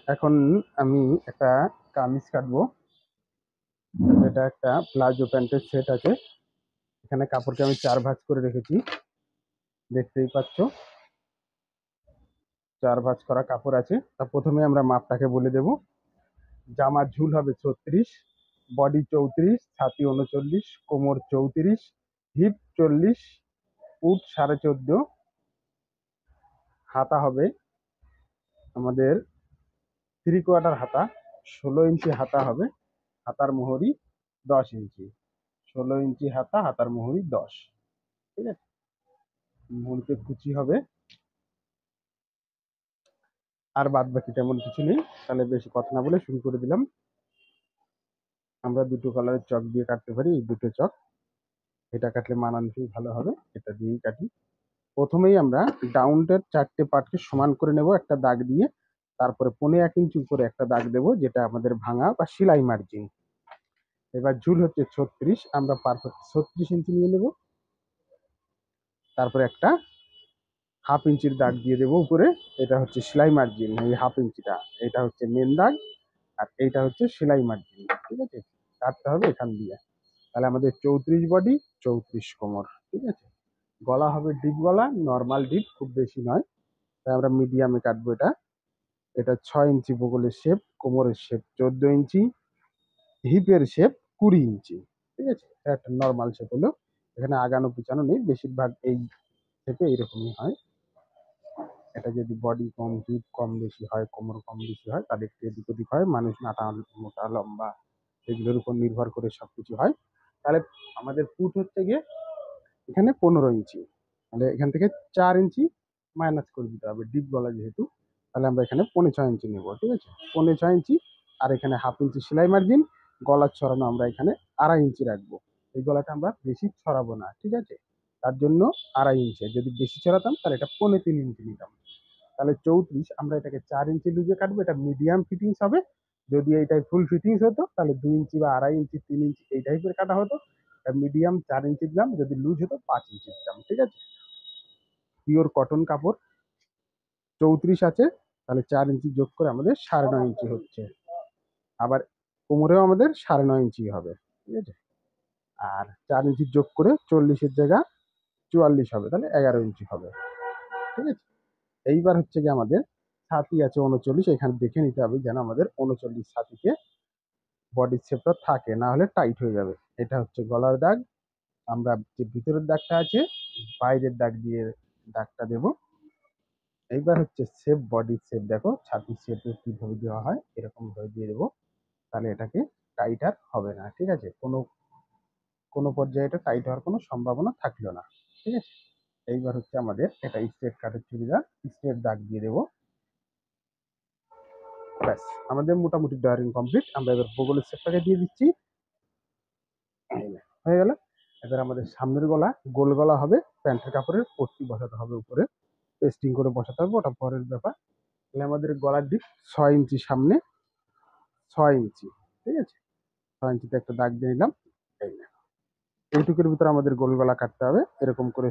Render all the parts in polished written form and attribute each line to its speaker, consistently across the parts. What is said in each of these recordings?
Speaker 1: এখন আমি একটা কামিজ কাটবো। এটা একটা প্লাজো প্যান্টের সেট আছে। এখানে কাপড়কে আমি 4 ভাঁজ করে রেখেছি, দেখতেই পাচ্ছ। 4 ভাঁজ করা কাপড় আছে। তা প্রথমে আমরা মাপটাকে বলে দেব। জামার ঝুল হবে 36, বডি 34, ছাতি 39, কোমর 34, হিপ 40, উট 14.5, হাতা হবে আমাদের 3/4 হাতা, 16 ইঞ্চি হাতা হবে। হাতার মোহরি 10 ইঞ্চি, 16 ইঞ্চি হাতা, হাতার মোহরি 10। ঠিক আছে, মুড়িতে কুচি হবে। আর বাদ বাকি তেমন কিছু নেই। তাহলে বেশি কথা না বলে শুরু করে দিলাম। আমরা দুটো কালারের চক দিয়ে কাটতে পারি, এই দুটো চক। এটা কাটলে মানানসই ভালো হবে, এটা দিয়েই কাটি। প্রথমেই আমরা ডাউনটার 4টে পার্টকে সমান করে নেব একটা দাগ দিয়ে। তারপরে 1.5 ইঞ্চি উপরে একটা দাগ দেবো, যেটা আমাদের ভাঙা বা সেলাই মার্জিন। এবার ঝুল হচ্ছে 36, আমরা পারফেক্ট 36 ইঞ্চি নিয়ে নেব। তারপরে একটা 1/2 ইঞ্চির দাগ দিয়ে দেবো উপরে, এটা হচ্ছে সেলাই মার্জিন। এই 1/2 ইঞ্চিটা, এটা হচ্ছে মেন দাগ, আর এইটা হচ্ছে সেলাই মার্জিন। ঠিক আছে, কাটতে হবে এখান দিয়ে। তাহলে আমাদের 34 বডি, 34 কোমর। ঠিক আছে, গলা হবে ডিপ গলা, নর্মাল ডিপ, খুব বেশি নয়। তাই আমরা মিডিয়ামে কাটবো এটা। এটা 6 ইঞ্চি বগলের শেপ, কোমরের শেপ 14 ইঞ্চি, হিপের শেপ 20 ইঞ্চি। ঠিক আছে, এটা একটা নর্মাল শেপ হলো। এখানে আগানো পিছানো নেই, বেশিরভাগ এই শেপে এইরকমই হয়। এটা যদি বডি কম, হিপ কম বেশি হয়, কোমর কম বেশি হয়, তাহলে একটু এদিক ওদিক হয়। মানুষ নাটা মোটা লম্বা এগুলোর উপর নির্ভর করে সবকিছু হয়। তাহলে আমাদের ফুট হচ্ছে গিয়ে এখানে 15 ইঞ্চি। তাহলে এখান থেকে 4 ইঞ্চি মাইনাস করে দিতে হবে, ডিপ গলা যেহেতু। তাহলে আমরা এখানে 6.25 ইঞ্চি নেবো। ঠিক আছে, 6.25 ইঞ্চি। আর এখানে 1/2 ইঞ্চি সেলাই মার্জিন। গলার ছড়ানো আমরা এখানে 2.5 ইঞ্চি রাখবো। এই গলাটা আমরা বেশি ছড়াবো না। ঠিক আছে, তার জন্য 2.5 ইঞ্চি। যদি বেশি ছড়াতাম তাহলে এটা 3.25 ইঞ্চি নিতাম। তাহলে 34, আমরা এটাকে 4 ইঞ্চি লুজে কাটবো। এটা মিডিয়াম ফিটিংস হবে। যদি এইটাই ফুল ফিটিংস হতো তাহলে 2 ইঞ্চি বা 2.5 ইঞ্চি, 3 ইঞ্চি এই টাইপের কাটা হতো। মিডিয়াম 4 ইঞ্চি দিলাম, যদি লুজ হতো 5 ইঞ্চি দিলাম। ঠিক আছে, পিওর কটন কাপড়। 34 আছে, তাহলে 4 ইঞ্চি যোগ করে আমাদের 9.5 ইঞ্চি হচ্ছে। আবার কোমরেও আমাদের 9.5 ইঞ্চি হবে। ঠিক আছে, আর 4 ইঞ্চি যোগ করে 40-এর জায়গা 44 হবে, তাহলে 11 ইঞ্চি হবে। ঠিক আছে, এইবার হচ্ছে কি আমাদের ছাতি আছে 39, এখানে দেখে নিতে হবে যেন আমাদের 39 ছাতিতে বডির শেপটা থাকে, না হলে টাইট হয়ে যাবে। এটা হচ্ছে গলার দাগ। আমরা যে ভিতরের দাগটা আছে, বাইরের দাগ দিয়ে দাগটা দেব। এইবার হচ্ছে শেপ, বডির শেপ দেখো, ছাতির শেপে কিভাবে দেওয়া হয়, এরকম ভাবে দিয়ে দেবো। তাহলে এটাকে টাইট আর হবে না। ঠিক আছে, কোনো কোনো পর্যায়ে এটা টাইট হওয়ার কোনো সম্ভাবনা থাকলো না। ঠিক আছে, এইবার হচ্ছে আমাদের এটা স্ট্রেট কাটের চুড়িদার, স্ট্রেট দাগ দিয়ে দেবো। ব্যাস, আমাদের মোটামুটি ড্রয়িং কমপ্লিট। আমরা এবার বগলের শেপটাকে দিয়ে দিচ্ছি, হয়ে গেল। এবার আমাদের সামনের গলা গোল গলা হবে। প্যান্টের কাপড়ের পট্টি বসাতে হবে উপরে, পেস্টিং করে বসাতে হবে, ওটা পরের ব্যাপার। তাহলে আমাদের গলার দিক 6 ইঞ্চি সামনে, 6 ইঞ্চি। ঠিক আছে, 6 ইঞ্চিতে একটা দাগ দিয়ে নিলাম। এই না, এইটুকুর ভিতরে আমাদের গোল গলা কাটতে হবে। এরকম করে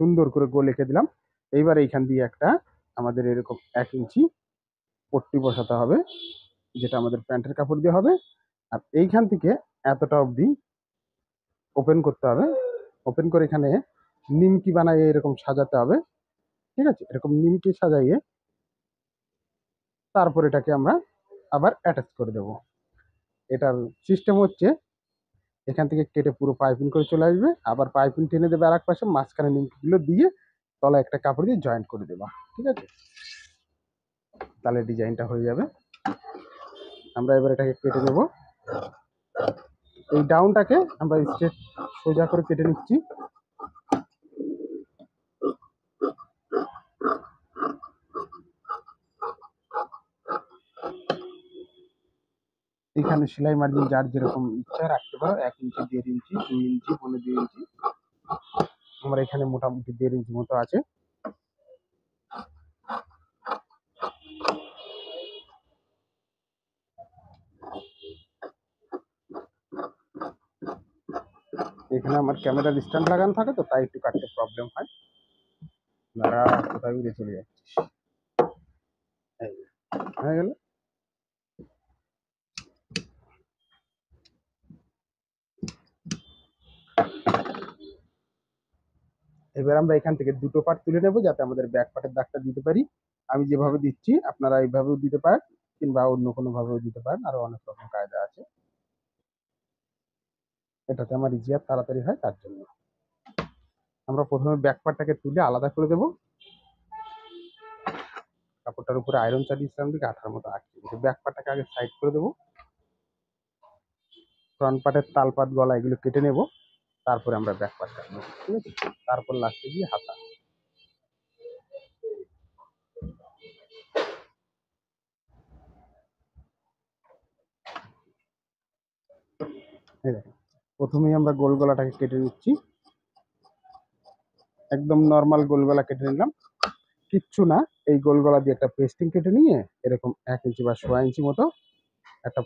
Speaker 1: সুন্দর করে গোল এঁকে দিলাম। এইবার এইখান দিয়ে একটা আমাদের এরকম 1 ইঞ্চি পট্টি বসাতে হবে, যেটা আমাদের প্যান্টের কাপড় দিয়ে হবে। আর এইখান থেকে এতটা অবধি ওপেন করতে হবে। ওপেন করে এখানে নিমকি বানাইয়ে এরকম সাজাতে হবে। ঠিক আছে, এরকম নিমকি সাজাইয়ে তারপর এটাকে আমরা আবার অ্যাটাচ করে দেব। এটার সিস্টেম হচ্ছে এখান থেকে কেটে পুরো পাইপিং করে চলে আসবে, আবার পাইপিং টেনে দেবে আর এক পাশে, মাঝখানে নিমকিগুলো দিয়ে তলায় একটা কাপড় দিয়ে জয়েন্ট করে দেবা। ঠিক আছে, তাহলে ডিজাইনটা হয়ে যাবে। আমরা এবার এটাকে কেটে নেব। এই ডাউনটাকে আমরা স্ট্রেট সোজা করে কেটে নিচ্ছি। এখানে সেলাই মার্জিন যার যেরকম ইচ্ছা রাখতে পারো, 1 ইঞ্চি, 1.5 ইঞ্চি, 2 ইঞ্চি, 2.5 ইঞ্চি। আমার এখানে মোটামুটি 1.5 ইঞ্চি মতো আছে। এখানে আমার ক্যামেরার স্ট্যান্ড লাগানো থাকে, তো তাই একটু কাটতে প্রবলেম হয়। দাঁড়া, কোথায় উড়ে চলে যাচ্ছিস। হয়ে গেল। এবার আমরা এখান থেকে দুটো পার্ট তুলে নেবো যাতে আমাদের ব্যাক পার্টের দাগটা দিতে পারি। আমি যেভাবে দিচ্ছি আপনারা এইভাবেও দিতে পারেন, কিংবা অন্য কোনো ভাবেও দিতে পারেন, আরো অনেক রকম কায়দা আছে। এটাতে আমার ইজি আর তাড়াতাড়ি হয়, তার জন্য আমরা প্রথমে ব্যাক পার্টটাকে তুলে আলাদা করে দেবো। কাপড়টার উপরে আয়রন চালিয়েছিলাম দিকে আঠার মতো আটকে দিয়েছি। ব্যাক পার্টটাকে আগে সাইড করে দেবো। ফ্রন্ট পার্টের তালপাত গলা এগুলো কেটে নেব, তারপরে আমরা ব্যাক পার্ট কাটবো, ঠিক আছে। তারপর লাস্টে গিয়ে হাতা। এই দেখেন, প্রথমেই আমরা গোল গলাটাকে কেটে নিচ্ছি। একদম নর্মাল গোল গলা কেটে নিলাম, কিচ্ছু না। এই গোল গলা দিয়ে একটা পেস্টিং কেটে নিয়ে এরকম 1 ইঞ্চি বা 1.5 ইঞ্চি মতো একটা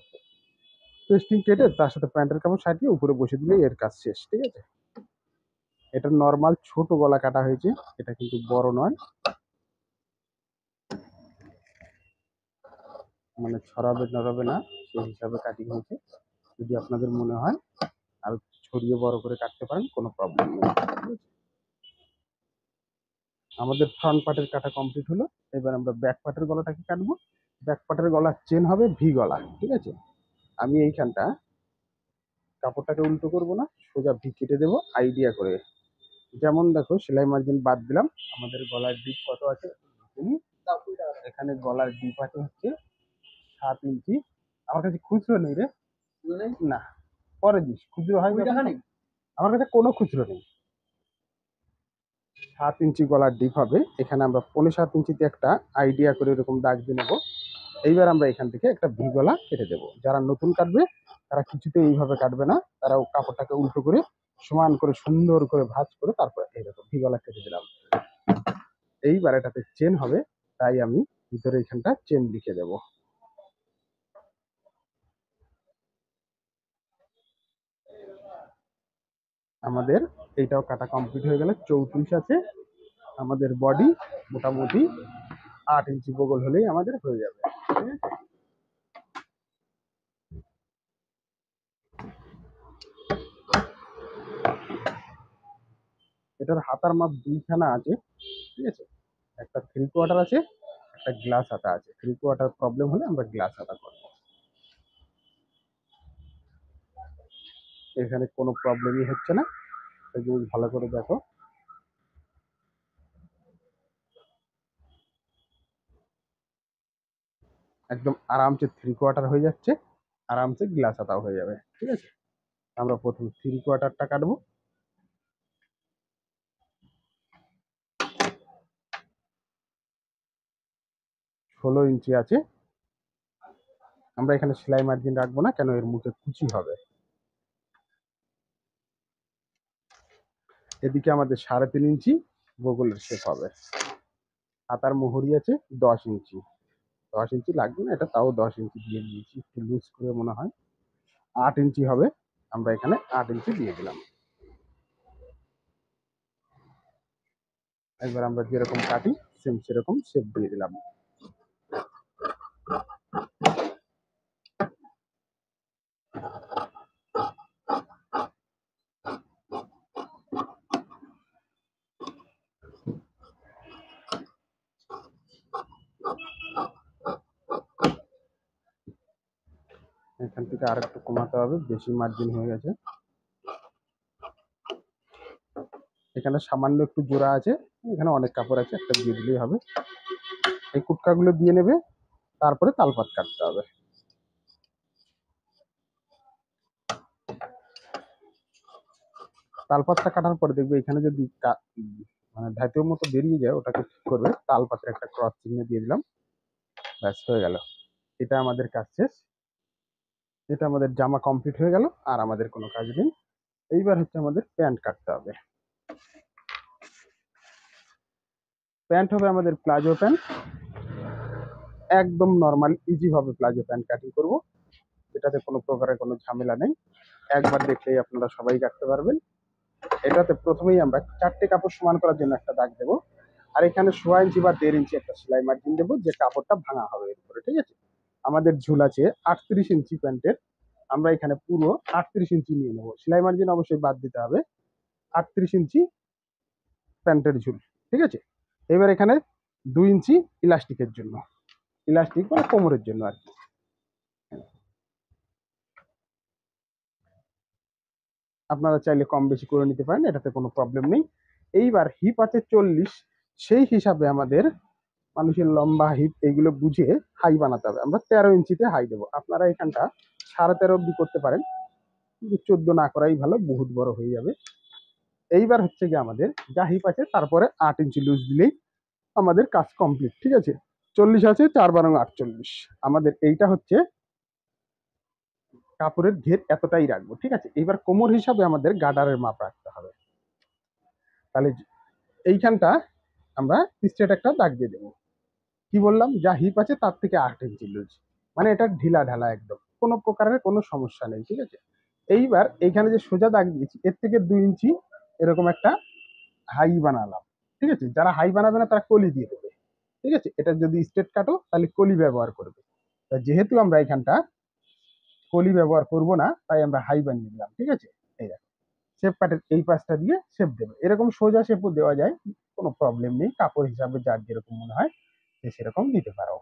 Speaker 1: পেস্টিং কেটে তার সাথে প্যান্টের কাপড় সাটিয়ে উপরে বসে দিলে এর কাজ শেষ, ঠিক আছে। এটা নর্মাল ছোট গলা কাটা হয়েছে, এটা কিন্তু বড় নয়, মানে ছড়াবে নড়াবে না সেই হিসাবে কাটিং হয়েছে। যদি আপনাদের মনে হয় আর ছড়িয়ে বড় করে কাটতে পারেন, কোনো প্রবলেম নেই। আমাদের ফ্রন্ট পার্টের কাটা কমপ্লিট হলো। এবার আমরা ব্যাক পার্টের গলাটাকে কাটবো। ব্যাক পার্টের গলার চেন হবে ভি গলা, ঠিক আছে। আমি এইখানটা কাপড়টাকে উল্টো করবো না, সোজা ভি কেটে দেবো আইডিয়া করে। যেমন দেখো, সেলাই মার্জিন বাদ দিলাম, আমাদের গলার ডিপ কত আছে এখানে গলার ডিপ আছে হচ্ছে 7 ইঞ্চি। আমার কাছে খুচরো নেই রে, না পরে দিস, খুচরো হয় আমার কাছে কোনো খুচরো নেই। 7 ইঞ্চি গলার ডিপ হবে, এখানে আমরা 7.25 ইঞ্চিতে একটা আইডিয়া করে এরকম দাগ দিয়ে নেবো। এইবার আমরা এখান থেকে একটা ভি গলা কেটে দেবো। যারা নতুন কাটবে তারা কিছুতে এইভাবে কাটবে না, তারা কাপড়টাকে উল্টো করে সমান করে সুন্দর করে ভাঁজ করে তারপর এইরকম ভি গলা কেটে দিলাম। এইবার এটাতে চেন হবে, তাই আমি ভিতরে এখানটা চেন লিখে দেব। আমাদের এইটাও কাটা কমপ্লিট হয়ে গেল। 34 আছে আমাদের বডি, মোটামুটি 8 ইঞ্চি বগল হলেই আমাদের হয়ে যাবে। এটার হাতার মাপ 2খানা আছে, ঠিক আছে। একটা 3/4 আছে, একটা গ্লাস হাতা আছে। 3/4 প্রবলেম হলে আমরা গ্লাস হাতা করবো, এখানে কোনো প্রবলেমই হচ্ছে না। যদি ভালো করে দেখো, একদম আরামসে 3/4 হয়ে যাচ্ছে, আরামসে গ্লাস হাতাও হয়ে যাবে, ঠিক আছে। আমরা প্রথমে 3/4টা কাটবো। 16 ইঞ্চি আছে। আমরা এখানে সেলাই মার্জিন রাখবো না, কেন এর মুখে কুচি হবে। এদিকে আমাদের 3.5 ইঞ্চি বগলের শেপ হবে। হাতার মোহরি আছে 10 ইঞ্চি। 10 ইঞ্চি লাগবে না, এটা তাও 10 ইঞ্চি দিয়ে দিয়েছি, একটু লুজ করে মনে হয়। 8 ইঞ্চি হবে, আমরা এখানে 8 ইঞ্চি দিয়ে দিলাম। একবার আমরা যেরকম কাটি সেম সেরকম শেপ দিয়ে দিলাম। এখান থেকে আর একটু কমাতে হবে, বেশি মার্জিন হয়ে গেছে। এখানে সামান্য একটু জোড়া আছে, এখানে অনেক কাপড় আছে, একটা দিয়ে দিলেই হবে। এই কুটকাগুলো দিয়ে নেবে, তারপরে তালপাত কাটতে হবে। তালপাতটা কাটার পরে দেখবে এখানে যদি মানে ধাতুর মতো বেরিয়ে যায়, ওটাকে ঠিক করবে। তালপাতের একটা ক্রস চিহ্ন দিয়ে দিলাম, ব্যাস হয়ে গেল। এটা আমাদের কাজ শেষ। এটা আমাদের জামা কমপ্লিট হয়ে গেল, আর আমাদের কোনো কাজ নেই। এইবার হচ্ছে আমাদের প্যান্ট কাটতে হবে। প্যান্ট হবে আমাদের প্লাজো প্যান্ট, একদম নর্মাল ইজি ভাবে প্লাজো প্যান্ট কাটিং করব। এটাতে কোনো প্রকারের কোনো ঝামেলা নেই, একবার দেখলেই আপনারা সবাই কাটতে পারবেন। এটাতে প্রথমেই আমরা 4টে কাপড় সমান করার জন্য একটা দাগ দেবো। আর এখানে 1.5 ইঞ্চি বা 1.5 ইঞ্চি একটা সেলাই মার্জিন দেবো, যে কাপড়টা ভাঙা হবে এর উপরে। ঠিক আছে, আমাদের ঝুল আছে 38 ইঞ্চি প্যান্টের, আমরা এখানে পুরো 38 ইঞ্চি নিয়ে নেবো। সেলাই মার্জিন অবশ্যই বাদ দিতে হবে। 38 ইঞ্চি প্যান্টের ঝুল। ঠিক আছে, এবার এখানে 2 ইঞ্চি ইলাস্টিকের জন্য, ইলাস্টিক মানে কোমরের জন্য আর কি। আপনারা চাইলে কম বেশি করে নিতে পারেন, এটাতে কোনো প্রবলেম নেই। এইবার হিপ আছে 40, সেই হিসাবে আমাদের মানুষের লম্বা হিপ এগুলো বুঝে হাই বানাতে হবে। আমরা 13 ইঞ্চিতে হাই দেবো, আপনারা এখানটা 13.5 অব্দি করতে পারেন, কিন্তু 14 না করাই ভালো, বহুত বড় হয়ে যাবে। এইবার হচ্ছে কি আমাদের যা হিপ আছে তারপরে 8 ইঞ্চি লুজ দিলেই আমাদের কাজ কমপ্লিট। ঠিক আছে, 40 আছে, 4 × 48, আমাদের এইটা হচ্ছে কাপড়ের ঘের এতটাই রাখবো। ঠিক আছে, এইবার কোমর হিসাবে আমাদের গার্ডারের মাপ রাখতে হবে। তাহলে এইখানটা আমরা স্ট্রেট একটা দাগ দিয়ে দেবো। কি বললাম, যা হিপ আছে তার থেকে 8 ইঞ্চি লুজ, মানে এটা ঢিলা ঢালা একদম, কোনো প্রকারের কোনো সমস্যা নেই। ঠিক আছে, এইবার এইখানে যে সোজা দাগ দিয়েছি এর থেকে 2 ইঞ্চি এরকম একটা হাই বানালাম। ঠিক আছে, যারা হাই বানাবে না তারা কলি দিয়ে দেবে। ঠিক আছে, এটা যদি স্ট্রেট কাটো তাহলে কলি ব্যবহার করবে। যেহেতু আমরা এখানটা কলি ব্যবহার করব না, তাই আমরা হাই বানিয়ে দিলাম। ঠিক আছে, এই দেখো শেপ কাটের এই পাশটা দিয়ে শেপ দেবে, এরকম সোজা শেপও দেওয়া যায়, কোনো প্রবলেম নেই। কাপড় হিসাবে যার যেরকম মনে হয় যে সেরকম দিতে পারো।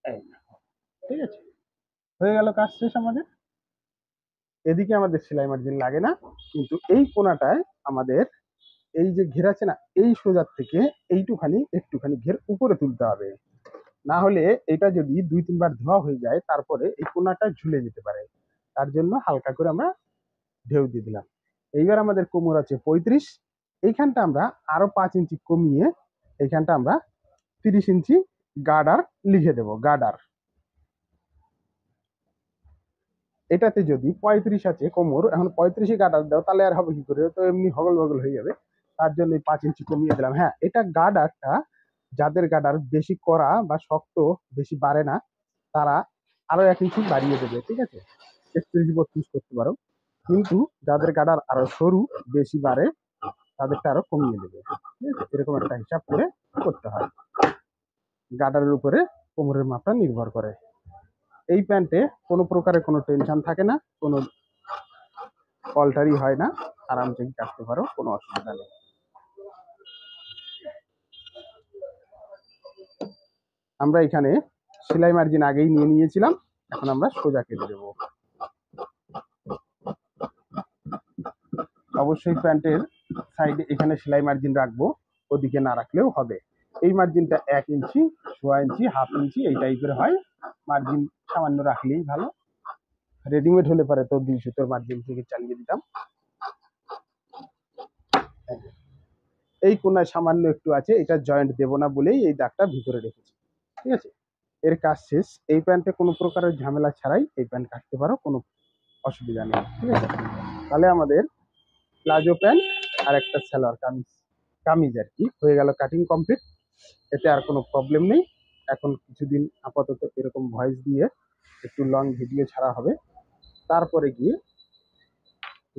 Speaker 1: এই দেখো, ঠিক আছে, হয়ে গেল কাজ শেষ আমাদের। এদিকে আমাদের সেলাই মার্জিন লাগে না, কিন্তু এই কোনাটায় আমাদের এই যে ঘের আছে না, এই সোজার থেকে এইটুখানি একটুখানি ঘের উপরে তুলতে হবে। না হলে এটা যদি 2-3 বার ধোয়া হয়ে যায় তারপরে এই কোনাটা ঝুলে যেতে পারে, তার জন্য হালকা করে আমরা ঢেউ দিয়ে দিলাম। এইবার আমাদের কোমর আছে 35, এইখানটা আমরা আরো 5 ইঞ্চি কমিয়ে এইখানটা আমরা 30 ইঞ্চি গার্ডার লিখে দেব। গার্ডার এটাতে যদি 35 আছে কোমর, এখন 35 গার্ডার দাও তাহলে আর হবে কি করে, তো এমনি হগল বগল হয়ে যাবে। তার জন্য 5 ইঞ্চি কমিয়ে দিলাম। হ্যাঁ, এটা গার্ডারটা যাদের গার্ডার বেশি কড়া বা শক্ত, বেশি বাড়ে না, তারা আরো 1 ইঞ্চি বাড়িয়ে দেবে। ঠিক আছে, 31-32 করতে পারো, কিন্তু যাদের গার্ডার আরো সরু, বেশি বাড়ে, তাদেরটা আরো কমিয়ে দেবে। ঠিক আছে, এরকম একটা হিসাব করে করতে হয়। গার্ডারের উপরে কোমরের মাপটা নির্ভর করে। এই প্যান্টে কোনো প্রকারের কোনো টেনশন থাকে না, কোনো অল্টারি হয় না, আরামসে কাটতে পারো, কোনো অসুবিধা নেই। আমরা এখানে সেলাই মার্জিন আগেই নিয়ে নিয়েছিলাম, এখন আমরা সোজা কেটে দেবো। অবশ্যই প্যান্টের সাইডে এখানে সেলাই মার্জিন রাখবো, ওদিকে না রাখলেও হবে। এই মার্জিনটা 1 ইঞ্চি, 1.5 ইঞ্চি, 1/2 ইঞ্চি এই টাইপের হয়, মার্জিন সামান্য রাখলেই ভালো। রেডিমেড হলে পারে তো 2 সুতোর মার্জিন থেকে চালিয়ে দিতাম। এই কোনায় সামান্য একটু আছে, এটা জয়েন্ট দেবো না বলেই এই দাগটা ভিতরে রেখেছি। ঠিক আছে, এর কাজ শেষ। এই প্যান্টে কোনো প্রকারের ঝামেলা ছাড়াই এই প্যান্ট কাটতে পারো, কোনো অসুবিধা নেই। ঠিক আছে, তাহলে আমাদের প্লাজো প্যান্ট আর একটা সালোয়ার কামিজ কামিজ আর কি হয়ে গেল কাটিং কমপ্লিট। এতে আর কোনো প্রবলেম নেই। এখন কিছুদিন আপাতত এরকম ভয়েস দিয়ে একটু লং ভিডিও ছাড়া হবে, তারপরে গিয়ে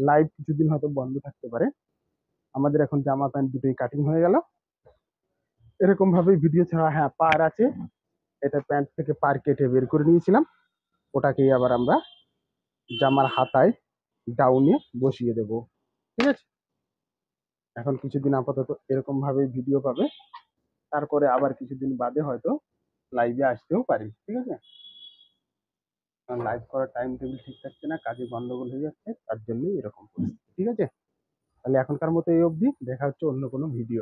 Speaker 1: লাইভ কিছুদিন হয়তো বন্ধ থাকতে পারে। আমাদের এখন জামা প্যান্ট দুটোই কাটিং হয়ে গেল, এরকম ভাবেই ভিডিও ছাড়া। হ্যাঁ, পার আছে, এটা প্যান্ট থেকে পার কেটে বের করে নিয়েছিলাম, ওটাকেই আবার আমরা জামার হাতায় ডাউনে বসিয়ে দেব। ঠিক আছে, এখন কিছুদিন আপাতত এরকম ভাবে ভিডিও পাবে, তারপরে আবার কিছুদিন বাদে হয়তো লাইভে আসতেও পারি। ঠিক আছে, কারণ লাইভ করার টাইম টেবিল ঠিক থাকছে না, কাজে গন্ডগোল হয়ে যাচ্ছে, তার জন্যই এরকম পরিস্থিতি। ঠিক আছে, তাহলে এখনকার মতো এই অবধি, দেখা হচ্ছে অন্য কোনো ভিডিও।